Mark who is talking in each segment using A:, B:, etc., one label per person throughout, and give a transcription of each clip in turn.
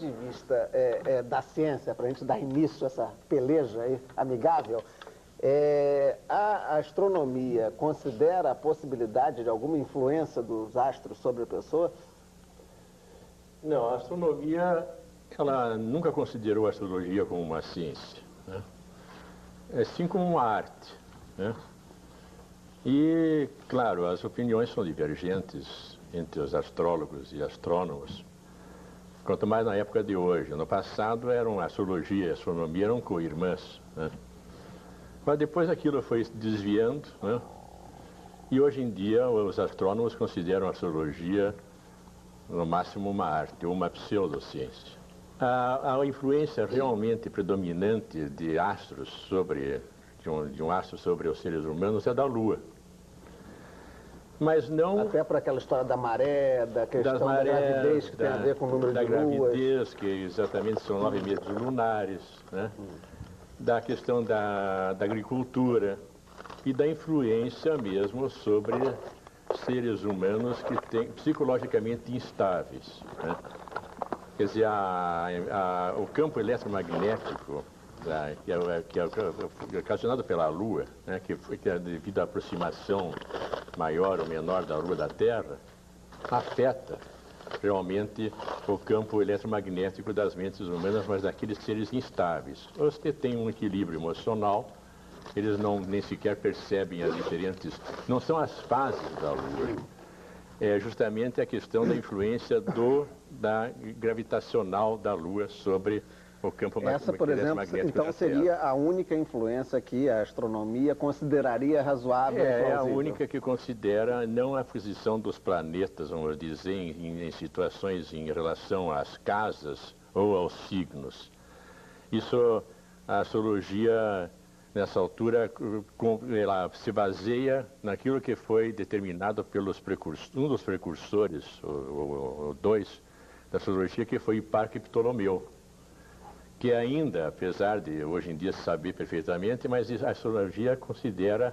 A: de vista da ciência, para a gente dar início a essa peleja aí, amigável, a astronomia considera a possibilidade de alguma influência dos astros sobre a pessoa?
B: Não, a astronomia, ela nunca considerou a astrologia como uma ciência, né? É sim como uma arte, né? E, claro, as opiniões são divergentes entre os astrólogos e astrônomos, quanto mais na época de hoje. No passado, a astrologia e a astronomia eram co-irmãs, né? Mas depois aquilo foi desviando, né? E hoje em dia os astrônomos consideram a astrologia no máximo uma arte ou uma pseudociência. A influência realmente predominante de astros de um astro sobre os seres humanos é da Lua. Mas não...
A: Até por aquela história da maré, da questão da gravidez, que tem a ver com o número de luas.
B: Da gravidez, que exatamente são 9 meses lunares, né? Da questão da agricultura e da influência mesmo sobre seres humanos que têm psicologicamente instáveis, né? Quer dizer, o campo eletromagnético que é ocasionado pela Lua, né, que é devido à aproximação maior ou menor da Lua da Terra, afeta realmente o campo eletromagnético das mentes humanas, mas daqueles seres instáveis. Os que têm um equilíbrio emocional, eles nem sequer percebem as diferentes... Não são as fases da Lua, é justamente a questão da influência da gravitacional da Lua sobre o campo
A: magnético. Essa, por exemplo, então seria a única influência que a astronomia consideraria razoável e plausível.
B: É a única que considera não a posição dos planetas, vamos dizer, em situações em relação às casas ou aos signos. Isso, a astrologia, nessa altura, ela se baseia naquilo que foi determinado pelos um dos precursores, ou dois, da astrologia, que foi Hiparco e Ptolomeu, que ainda, apesar de hoje em dia saber perfeitamente, mas a astrologia considera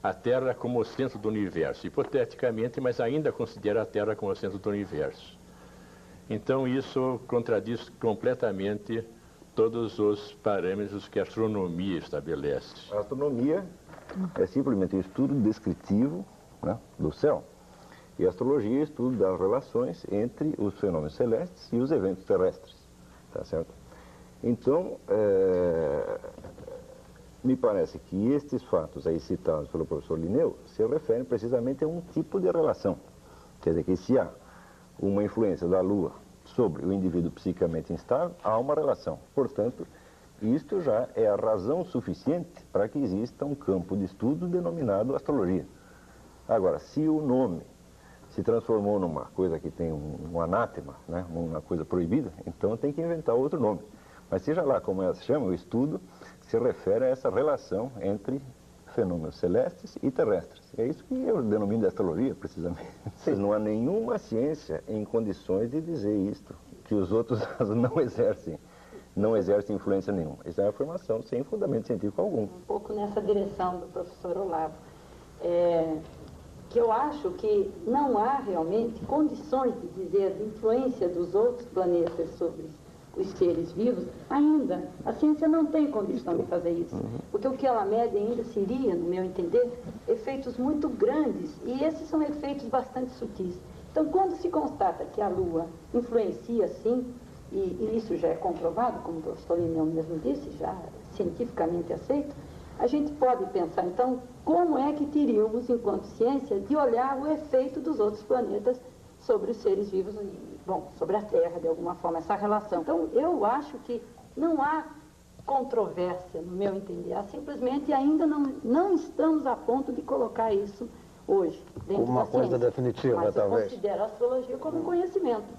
B: a Terra como o centro do universo, hipoteticamente, mas ainda considera a Terra como o centro do universo. Então isso contradiz completamente todos os parâmetros que a astronomia estabelece.
C: A astronomia é simplesmente um estudo descritivo, né, do céu. E a astrologia é o estudo das relações entre os fenômenos celestes e os eventos terrestres, tá certo? Então, me parece que estes fatos aí citados pelo professor Linneu se referem precisamente a um tipo de relação. Quer dizer que se há uma influência da Lua sobre o indivíduo psicamente instável, há uma relação. Portanto, isto já é a razão suficiente para que exista um campo de estudo denominado astrologia. Agora, se o nome se transformou numa coisa que tem um anátema, né, uma coisa proibida, então tem que inventar outro nome. Mas seja lá como ela se chama, o estudo se refere a essa relação entre fenômenos celestes e terrestres. É isso que eu denomino de astrologia, precisamente. Não há nenhuma ciência em condições de dizer isto, que os outros não exercem influência nenhuma. Isso é uma afirmação sem fundamento científico algum.
D: Um pouco nessa direção do professor Olavo, que eu acho que não há realmente condições de dizer a influência dos outros planetas sobre os seres vivos, ainda. A ciência não tem condição de fazer isso, porque o que ela mede ainda seria, no meu entender, efeitos muito grandes, e esses são efeitos bastante sutis. Então, quando se constata que a Lua influencia, sim, e isso já é comprovado, como o professor Linneu mesmo disse, já cientificamente aceito, a gente pode pensar, então, como é que teríamos, enquanto ciência, de olhar o efeito dos outros planetas sobre os seres vivos, bom, sobre a Terra, de alguma forma, essa relação. Então, eu acho que não há controvérsia, no meu entender. Há simplesmente ainda não estamos a ponto de colocar isso hoje dentro da ciência.
A: Uma coisa definitiva,
D: mas
A: talvez.
D: eu considero a astrologia como um conhecimento.